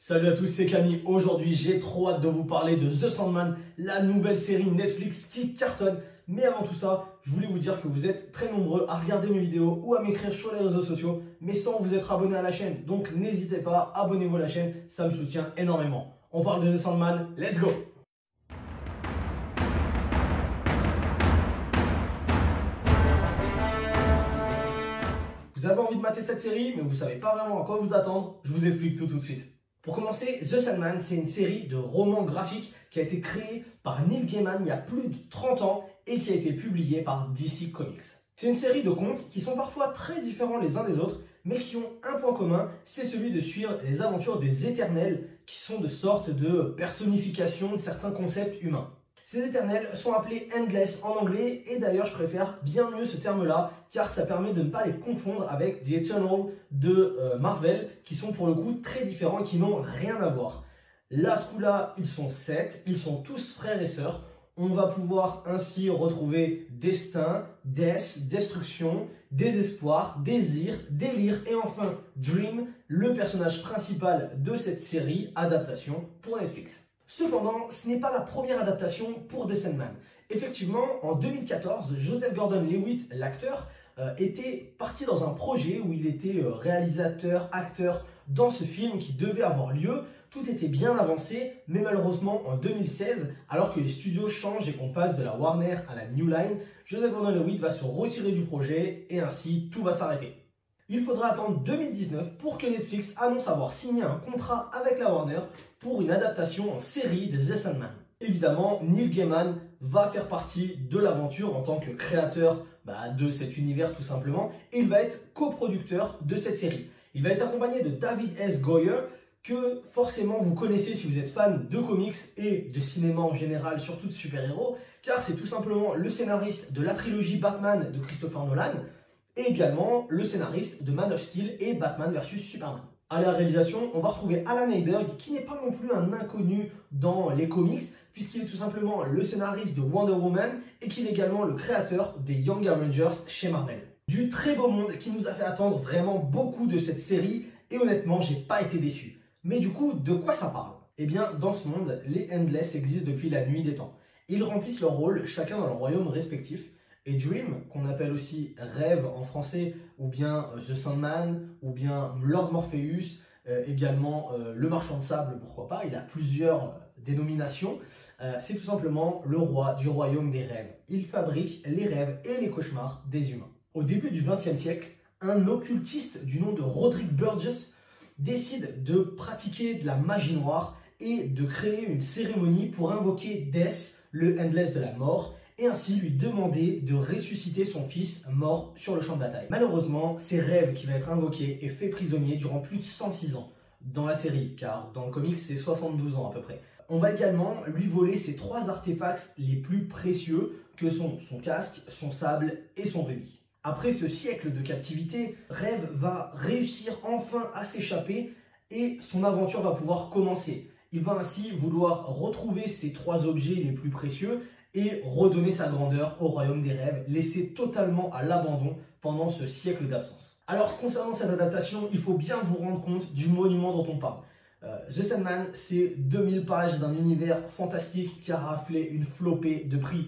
Salut à tous, c'est Camille. Aujourd'hui, j'ai trop hâte de vous parler de The Sandman, la nouvelle série Netflix qui cartonne. Mais avant tout ça, je voulais vous dire que vous êtes très nombreux à regarder mes vidéos ou à m'écrire sur les réseaux sociaux, mais sans vous être abonné à la chaîne. Donc n'hésitez pas, abonnez-vous à la chaîne, ça me soutient énormément. On parle de The Sandman, let's go! Vous avez envie de mater cette série, mais vous ne savez pas vraiment à quoi vous attendre, je vous explique tout de suite. Pour commencer, The Sandman, c'est une série de romans graphiques qui a été créée par Neil Gaiman il y a plus de 30 ans et qui a été publiée par DC Comics. C'est une série de contes qui sont parfois très différents les uns des autres, mais qui ont un point commun, c'est celui de suivre les aventures des Éternels, qui sont de sortes de personnifications de certains concepts humains. Ces éternels sont appelés Endless en anglais, et d'ailleurs je préfère bien mieux ce terme-là, car ça permet de ne pas les confondre avec The Eternal de Marvel, qui sont pour le coup très différents et qui n'ont rien à voir. Là, ce coup-là, ils sont 7, ils sont tous frères et sœurs. On va pouvoir ainsi retrouver destin, death, destruction, désespoir, désir, délire et enfin Dream, le personnage principal de cette série adaptation pour Netflix. Cependant, ce n'est pas la première adaptation pour The Sandman. Effectivement, en 2014, Joseph Gordon-Levitt, l'acteur, était parti dans un projet où il était réalisateur, acteur dans ce film qui devait avoir lieu. Tout était bien avancé, mais malheureusement en 2016, alors que les studios changent et qu'on passe de la Warner à la New Line, Joseph Gordon-Levitt va se retirer du projet et ainsi tout va s'arrêter. Il faudra attendre 2019 pour que Netflix annonce avoir signé un contrat avec la Warner pour une adaptation en série de The Sandman. Évidemment, Neil Gaiman va faire partie de l'aventure en tant que créateur de cet univers tout simplement, et il va être coproducteur de cette série. Il va être accompagné de David S. Goyer, que forcément vous connaissez si vous êtes fan de comics et de cinéma en général, surtout de super-héros, car c'est tout simplement le scénariste de la trilogie Batman de Christopher Nolan, et également le scénariste de Man of Steel et Batman vs Superman. À la réalisation, on va retrouver Alan Ayberg, qui n'est pas non plus un inconnu dans les comics, puisqu'il est tout simplement le scénariste de Wonder Woman et qu'il est également le créateur des Young Avengers chez Marvel. Du très beau monde qui nous a fait attendre vraiment beaucoup de cette série, et honnêtement, j'ai pas été déçu. Mais du coup, de quoi ça parle? Eh bien, dans ce monde, les Endless existent depuis la nuit des temps. Ils remplissent leur rôle, chacun dans leur royaume respectif. Et Dream, qu'on appelle aussi Rêve en français, ou bien The Sandman, ou bien Lord Morpheus, également le Marchand de Sable, pourquoi pas, il a plusieurs dénominations. C'est tout simplement le roi du royaume des rêves. Il fabrique les rêves et les cauchemars des humains. Au début du XXe siècle, un occultiste du nom de Roderick Burgess décide de pratiquer de la magie noire et de créer une cérémonie pour invoquer Death, le Endless de la mort, et ainsi lui demander de ressusciter son fils mort sur le champ de bataille. Malheureusement, c'est Rêve qui va être invoqué et fait prisonnier durant plus de 106 ans dans la série, car dans le comics c'est 72 ans à peu près. On va également lui voler ses 3 artefacts les plus précieux que sont son casque, son sable et son rubis. Après ce siècle de captivité, Rêve va réussir enfin à s'échapper et son aventure va pouvoir commencer. Il va ainsi vouloir retrouver ces 3 objets les plus précieux et redonner sa grandeur au royaume des rêves, laissé totalement à l'abandon pendant ce siècle d'absence. Alors concernant cette adaptation, il faut bien vous rendre compte du monument dont on parle. The Sandman, c'est 2000 pages d'un univers fantastique qui a raflé une flopée de prix.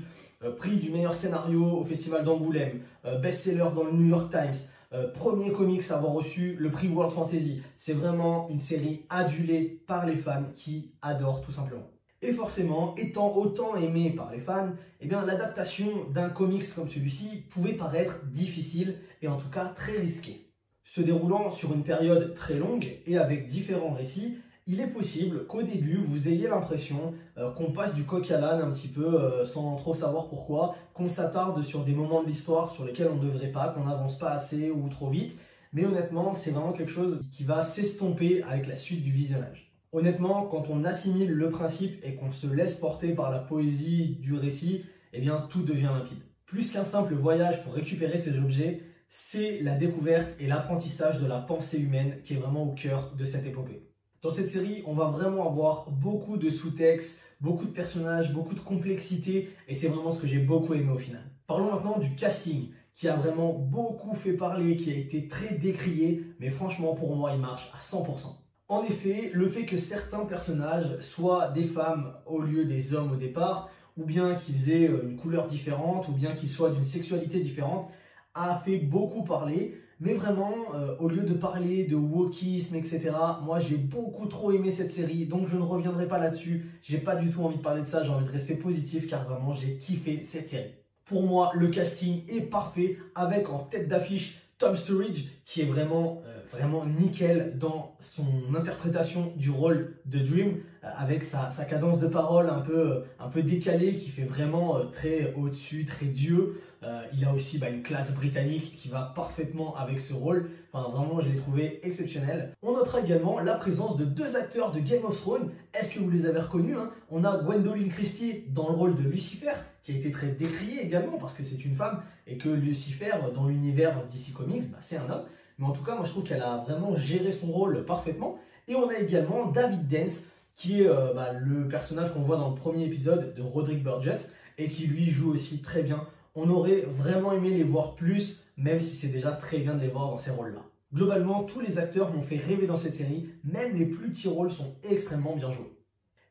Prix du meilleur scénario au Festival d'Angoulême, best-seller dans le New York Times, premier comics à avoir reçu le prix World Fantasy. C'est vraiment une série adulée par les fans qui adorent tout simplement. Et forcément, étant autant aimé par les fans, eh bien l'adaptation d'un comics comme celui-ci pouvait paraître difficile et en tout cas très risquée. Se déroulant sur une période très longue et avec différents récits, il est possible qu'au début vous ayez l'impression qu'on passe du coq à l'âne un petit peu sans trop savoir pourquoi, qu'on s'attarde sur des moments de l'histoire sur lesquels on ne devrait pas, qu'on n'avance pas assez ou trop vite, mais honnêtement c'est vraiment quelque chose qui va s'estomper avec la suite du visionnage. Honnêtement, quand on assimile le principe et qu'on se laisse porter par la poésie du récit, eh bien tout devient limpide. Plus qu'un simple voyage pour récupérer ces objets, c'est la découverte et l'apprentissage de la pensée humaine qui est vraiment au cœur de cette épopée. Dans cette série, on va vraiment avoir beaucoup de sous-textes, beaucoup de personnages, beaucoup de complexité, et c'est vraiment ce que j'ai beaucoup aimé au final. Parlons maintenant du casting, qui a vraiment beaucoup fait parler, qui a été très décrié, mais franchement pour moi il marche à 100%. En effet, le fait que certains personnages soient des femmes au lieu des hommes au départ, ou bien qu'ils aient une couleur différente, ou bien qu'ils soient d'une sexualité différente, a fait beaucoup parler. Mais vraiment, au lieu de parler de wokisme, etc., moi j'ai beaucoup trop aimé cette série, donc je ne reviendrai pas là-dessus. J'ai pas du tout envie de parler de ça, j'ai envie de rester positif car vraiment j'ai kiffé cette série. Pour moi, le casting est parfait avec en tête d'affiche Tom Sturridge qui est vraiment nickel dans son interprétation du rôle de Dream avec sa cadence de parole un peu décalée qui fait vraiment très au-dessus, très dieu. Il a aussi une classe britannique qui va parfaitement avec ce rôle. Enfin, vraiment, je l'ai trouvé exceptionnel. On notera également la présence de 2 acteurs de Game of Thrones. Est-ce que vous les avez reconnus, hein? On a Gwendoline Christie dans le rôle de Lucifer, qui a été très décrié également parce que c'est une femme et que Lucifer, dans l'univers DC Comics, c'est un homme. Mais en tout cas, moi, je trouve qu'elle a vraiment géré son rôle parfaitement. Et on a également David Dance, qui est le personnage qu'on voit dans le premier épisode de Roderick Burgess et qui lui joue aussi très bien. On aurait vraiment aimé les voir plus, même si c'est déjà très bien de les voir dans ces rôles-là. Globalement, tous les acteurs m'ont fait rêver dans cette série, même les plus petits rôles sont extrêmement bien joués.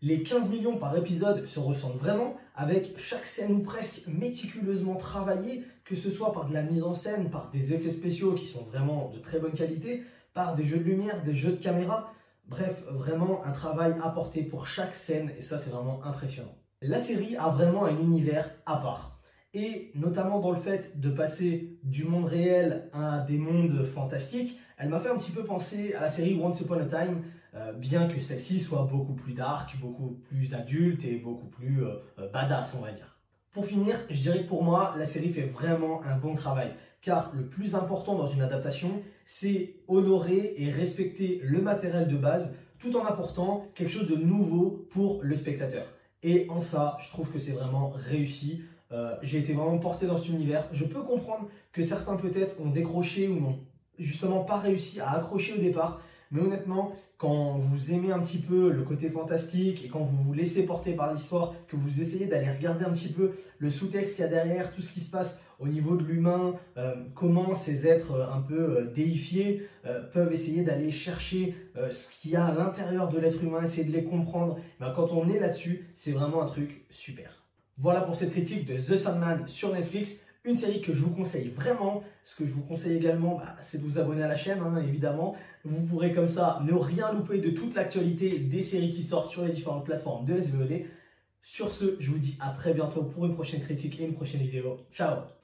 Les 15 millions par épisode se ressentent vraiment, avec chaque scène ou presque méticuleusement travaillée, que ce soit par de la mise en scène, par des effets spéciaux qui sont vraiment de très bonne qualité, par des jeux de lumière, des jeux de caméra, bref, vraiment un travail apporté pour chaque scène, et ça c'est vraiment impressionnant. La série a vraiment un univers à part. Et notamment dans le fait de passer du monde réel à des mondes fantastiques, elle m'a fait un petit peu penser à la série Once Upon a Time, bien que celle-ci soit beaucoup plus dark, beaucoup plus adulte et beaucoup plus badass, on va dire. Pour finir, je dirais que pour moi, la série fait vraiment un bon travail, car le plus important dans une adaptation, c'est honorer et respecter le matériel de base, tout en apportant quelque chose de nouveau pour le spectateur. Et en ça, je trouve que c'est vraiment réussi. J'ai été vraiment porté dans cet univers. Je peux comprendre que certains peut-être ont décroché ou n'ont justement pas réussi à accrocher au départ. Mais honnêtement, quand vous aimez un petit peu le côté fantastique et quand vous vous laissez porter par l'histoire, que vous essayez d'aller regarder un petit peu le sous-texte qu'il y a derrière, tout ce qui se passe au niveau de l'humain, comment ces êtres un peu déifiés peuvent essayer d'aller chercher ce qu'il y a à l'intérieur de l'être humain, essayer de les comprendre, quand on est là-dessus, c'est vraiment un truc super. Voilà pour cette critique de The Sandman sur Netflix, une série que je vous conseille vraiment. Ce que je vous conseille également, c'est de vous abonner à la chaîne, évidemment. Vous pourrez comme ça ne rien louper de toute l'actualité des séries qui sortent sur les différentes plateformes de SVOD. Sur ce, je vous dis à très bientôt pour une prochaine critique et une prochaine vidéo. Ciao!